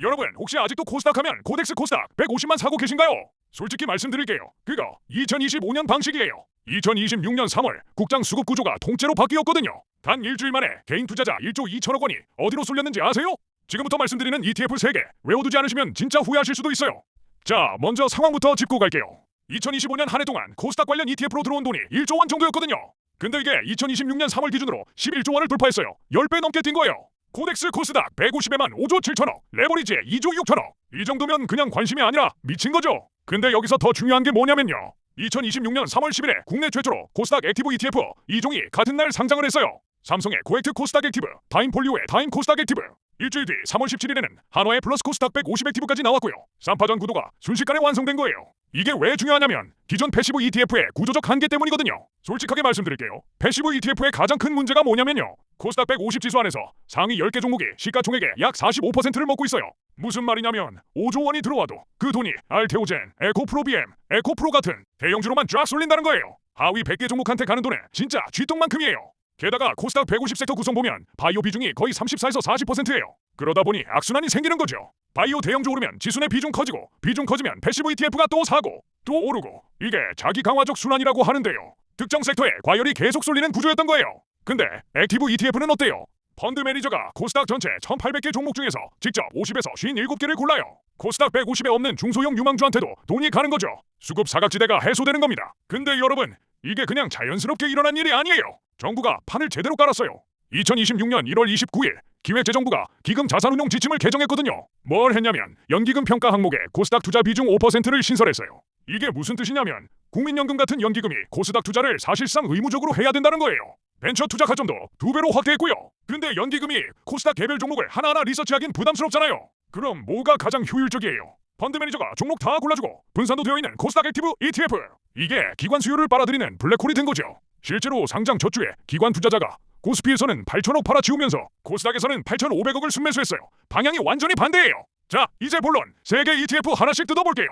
여러분 혹시 아직도 코스닥 하면 코덱스 코스닥 150만 사고 계신가요? 솔직히 말씀드릴게요. 그거 2025년 방식이에요. 2026년 3월 국장 수급 구조가 통째로 바뀌었거든요. 단 일주일 만에 개인 투자자 1조 2천억 원이 어디로 쏠렸는지 아세요? 지금부터 말씀드리는 ETF 3개 외워두지 않으시면 진짜 후회하실 수도 있어요. 자, 먼저 상황부터 짚고 갈게요. 2025년 한 해 동안 코스닥 관련 ETF로 들어온 돈이 1조 원 정도였거든요. 근데 이게 2026년 3월 기준으로 11조 원을 돌파했어요. 10배 넘게 뛴 거예요. 코덱스 코스닥 150에만 5조 7천억, 레버리지에 2조 6천억. 이 정도면 그냥 관심이 아니라 미친 거죠. 근데 여기서 더 중요한 게 뭐냐면요. 2026년 3월 10일에 국내 최초로 코스닥 액티브 ETF 2종이 같은 날 상장을 했어요. 삼성의 코액트 코스닥 액티브, 다임폴리오의 다임 코스닥 액티브. 일주일 뒤 3월 17일에는 한화의 플러스 코스닥 150 액티브까지 나왔고요. 3파전 구도가 순식간에 완성된 거예요. 이게 왜 중요하냐면 기존 패시브 ETF의 구조적 한계 때문이거든요. 솔직하게 말씀드릴게요. 패시브 ETF의 가장 큰 문제가 뭐냐면요. 코스닥 150 지수 안에서 상위 10개 종목이 시가총액의 약 45%를 먹고 있어요. 무슨 말이냐면 5조 원이 들어와도 그 돈이 알테오젠, 에코프로비엠, 에코프로 같은 대형주로만 쫙 쏠린다는 거예요. 하위 100개 종목한테 가는 돈은 진짜 쥐똥만큼이에요. 게다가 코스닥 150 섹터 구성 보면 바이오 비중이 거의 34에서 40%예요. 그러다 보니 악순환이 생기는 거죠. 바이오 대형주 오르면 지수 내 비중 커지고, 비중 커지면 패시브 ETF가 또 사고 또 오르고, 이게 자기 강화적 순환이라고 하는데요. 특정 섹터에 과열이 계속 쏠리는 구조였던 거예요. 근데 액티브 ETF는 어때요? 펀드 매니저가 코스닥 전체 1800개 종목 중에서 직접 50에서 57개를 골라요. 코스닥 150에 없는 중소형 유망주한테도 돈이 가는 거죠. 수급 사각지대가 해소되는 겁니다. 근데 여러분, 이게 그냥 자연스럽게 일어난 일이 아니에요. 정부가 판을 제대로 깔았어요. 2026년 1월 29일 기획재정부가 기금 자산운용 지침을 개정했거든요. 뭘 했냐면 연기금 평가 항목에 코스닥 투자 비중 5%를 신설했어요. 이게 무슨 뜻이냐면 국민연금 같은 연기금이 코스닥 투자를 사실상 의무적으로 해야 된다는 거예요. 벤처 투자 가점도 2배로 확대했고요. 근데 연기금이 코스닥 개별 종목을 하나하나 리서치하긴 부담스럽잖아요. 그럼 뭐가 가장 효율적이에요? 펀드 매니저가 종목 다 골라주고 분산도 되어 있는 코스닥 액티브 ETF. 이게 기관 수요를 빨아들이는 블랙홀이 된 거죠. 실제로 상장 첫 주에 기관 투자자가 코스피에서는 8천억 팔아치우면서 코스닥에서는 8,500억을 순매수했어요. 방향이 완전히 반대예요. 자, 이제 본론 3개 ETF 하나씩 뜯어볼게요.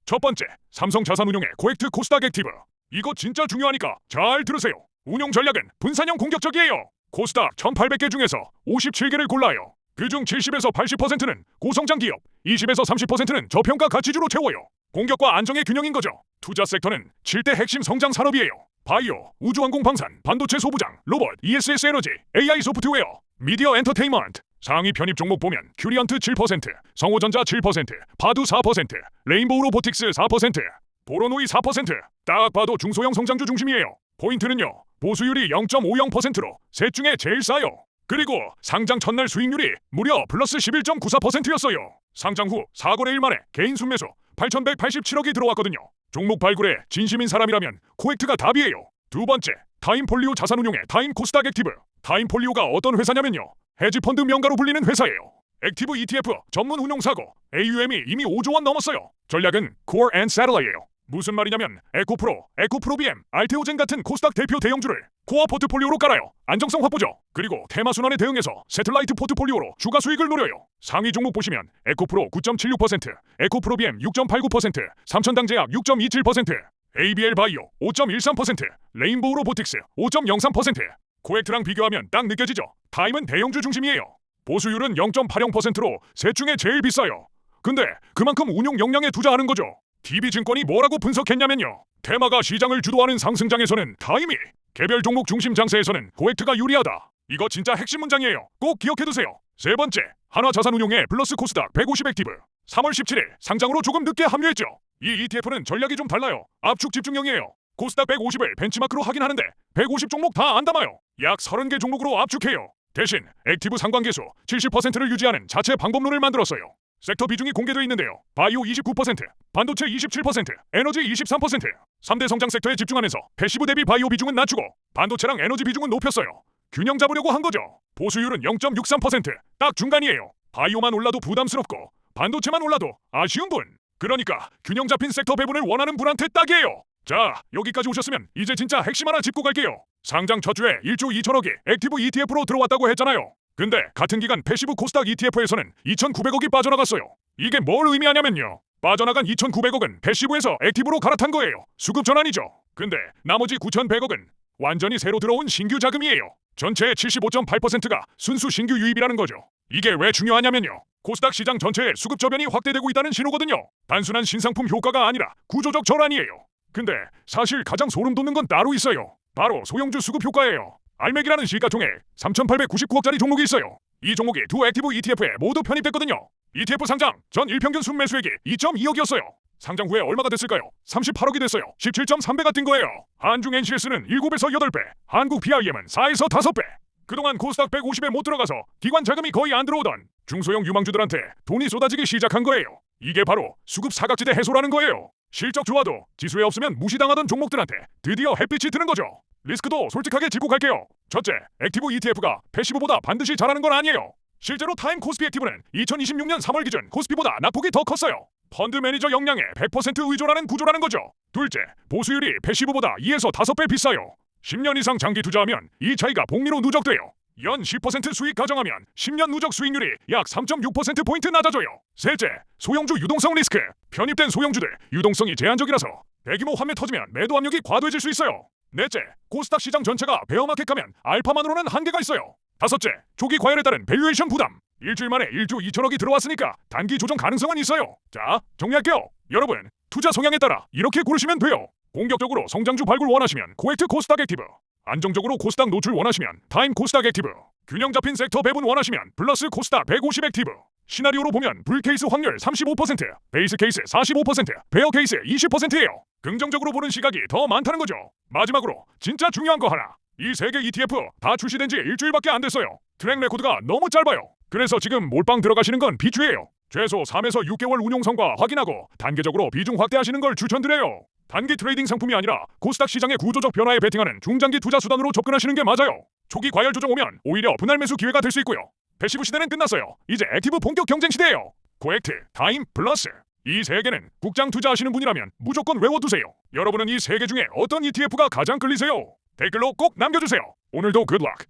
첫 번째, 삼성 자산운용의 코액트 코스닥 액티브. 이거 진짜 중요하니까 잘 들으세요. 운용 전략은 분산형 공격적이에요. 코스닥 1800개 중에서 57개를 골라요. 그중 70에서 80%는 고성장 기업, 20에서 30%는 저평가 가치주로 채워요. 공격과 안정의 균형인 거죠. 투자 섹터는 7대 핵심 성장 산업이에요. 바이오, 우주항공 방산, 반도체 소부장, 로봇, ESS 에너지, AI 소프트웨어, 미디어 엔터테인먼트. 상위 편입 종목 보면 큐리언트 7%, 성호전자 7%, 바두 4%, 레인보우 로보틱스 4%, 보로노이 4%. 딱 봐도 중소형 성장주 중심이에요. 포인트는요, 보수율이 0.50%로 셋 중에 제일 싸요. 그리고 상장 첫날 수익률이 무려 플러스 11.94%였어요. 상장 후 4거래일 만에 개인 순매수 8,187억이 들어왔거든요. 종목 발굴에 진심인 사람이라면 코액트가 답이에요. 두 번째, 타임폴리오 자산운용의 타임 코스닥 액티브. 타임폴리오가 어떤 회사냐면요, 헤지펀드 명가로 불리는 회사예요. 액티브 ETF 전문 운용사고 AUM이 이미 5조 원 넘었어요. 전략은 Core and Satellite예요. 무슨 말이냐면 에코프로, 에코프로비엠, 알테오젠 같은 코스닥 대표 대형주를 코어 포트폴리오로 깔아요. 안정성 확보죠. 그리고 테마 순환에 대응해서 새틀라이트 포트폴리오로 추가 수익을 노려요. 상위 종목 보시면 에코프로 9.76%, 에코프로비엠 6.89%, 삼천당제약 6.27%, ABL 바이오 5.13%, 레인보우 로보틱스 5.03%. 코액트랑 비교하면 딱 느껴지죠. 타임은 대형주 중심이에요. 보수율은 0.80%로 셋 중에 제일 비싸요. 근데 그만큼 운용 역량에 투자하는 거죠. DB증권이 뭐라고 분석했냐면요, 테마가 시장을 주도하는 상승장에서는 타임이, 개별 종목 중심 장세에서는 코액트가 유리하다. 이거 진짜 핵심 문장이에요. 꼭 기억해두세요. 세 번째, 한화자산운용의 플러스 코스닥 150 액티브. 3월 17일 상장으로 조금 늦게 합류했죠. 이 ETF는 전략이 좀 달라요. 압축 집중형이에요. 코스닥 150을 벤치마크로 하긴 하는데 150 종목 다 안 담아요. 약 30개 종목으로 압축해요. 대신 액티브 상관계수 70%를 유지하는 자체 방법론을 만들었어요. 섹터 비중이 공개되어 있는데요. 바이오 29%, 반도체 27%, 에너지 23%. 3대 성장 섹터에 집중하면서 패시브 대비 바이오 비중은 낮추고 반도체랑 에너지 비중은 높였어요. 균형 잡으려고 한 거죠. 보수율은 0.63%, 딱 중간이에요. 바이오만 올라도 부담스럽고 반도체만 올라도 아쉬운 분. 그러니까 균형 잡힌 섹터 배분을 원하는 분한테 딱이에요. 자, 여기까지 오셨으면 이제 진짜 핵심 하나 짚고 갈게요. 상장 첫 주에 1조 2천억이 액티브 ETF로 들어왔다고 했잖아요. 근데 같은 기간 패시브 코스닥 ETF에서는 2,900억이 빠져나갔어요. 이게 뭘 의미하냐면요, 빠져나간 2,900억은 패시브에서 액티브로 갈아탄 거예요. 수급 전환이죠. 근데 나머지 9,100억은 완전히 새로 들어온 신규 자금이에요. 전체의 75.8%가 순수 신규 유입이라는 거죠. 이게 왜 중요하냐면요. 코스닥 시장 전체의 수급 저변이 확대되고 있다는 신호거든요. 단순한 신상품 효과가 아니라 구조적 전환이에요. 근데 사실 가장 소름 돋는 건 따로 있어요. 바로 소형주 수급 효과예요. 알맥이라는 시가총액 3,899억짜리 종목이 있어요. 이 종목이 두 액티브 ETF에 모두 편입됐거든요. ETF 상장 전 일평균 순매수액이 2.2억이었어요. 상장 후에 얼마가 됐을까요? 38억이 됐어요. 17.3배가 뛴 거예요. 한중 NCS는 7에서 8배, 한국 PIM은 4에서 5배. 그동안 코스닥 150에 못 들어가서 기관 자금이 거의 안 들어오던 중소형 유망주들한테 돈이 쏟아지기 시작한 거예요. 이게 바로 수급 사각지대 해소라는 거예요. 실적 좋아도 지수에 없으면 무시당하던 종목들한테 드디어 햇빛이 드는 거죠. 리스크도 솔직하게 짚고 갈게요. 첫째, 액티브 ETF가 패시브보다 반드시 잘하는 건 아니에요. 실제로 타임 코스피 액티브는 2026년 3월 기준 코스피보다 낙폭이 더 컸어요. 펀드 매니저 역량에 100% 의존하는 구조라는 거죠. 둘째, 보수율이 패시브보다 2에서 5배 비싸요. 10년 이상 장기 투자하면 이 차이가 복리로 누적돼요. 연 10% 수익 가정하면 10년 누적 수익률이 약 3.6%포인트 낮아져요. 셋째, 소형주 유동성 리스크. 편입된 소형주들 유동성이 제한적이라서 대규모 환매 터지면 매도 압력이 과도해질 수 있어요. 넷째, 코스닥 시장 전체가 베어마켓 가면 알파만으로는 한계가 있어요. 다섯째, 조기 과열에 따른 밸류에이션 부담. 일주일 만에 1조 2천억이 들어왔으니까 단기 조정 가능성은 있어요. 자, 정리할게요. 여러분, 투자 성향에 따라 이렇게 고르시면 돼요. 공격적으로 성장주 발굴 원하시면 코액트 코스닥 액티브, 안정적으로 코스닥 노출 원하시면 타임 코스닥 액티브, 균형 잡힌 섹터 배분 원하시면 플러스 코스닥 150 액티브. 시나리오로 보면 불 케이스 확률 35%, 베이스 케이스 45%, 베어 케이스 20%예요. 긍정적으로 보는 시각이 더 많다는 거죠. 마지막으로 진짜 중요한 거 하나. 이 세 개 ETF 다 출시된 지 일주일밖에 안 됐어요. 트랙 레코드가 너무 짧아요. 그래서 지금 몰빵 들어가시는 건 비추예요. 최소 3에서 6개월 운용 성과 확인하고 단계적으로 비중 확대하시는 걸 추천드려요. 단기 트레이딩 상품이 아니라 코스닥 시장의 구조적 변화에 베팅하는 중장기 투자 수단으로 접근하시는 게 맞아요. 초기 과열 조정 오면 오히려 분할 매수 기회가 될 수 있고요. 패시브 시대는 끝났어요. 이제 액티브 본격 경쟁 시대예요. 코액트, 타임, 플러스. 이 세 개는 국장 투자하시는 분이라면 무조건 외워두세요. 여러분은 이 세 개 중에 어떤 ETF가 가장 끌리세요? 댓글로 꼭 남겨주세요. 오늘도 굿락!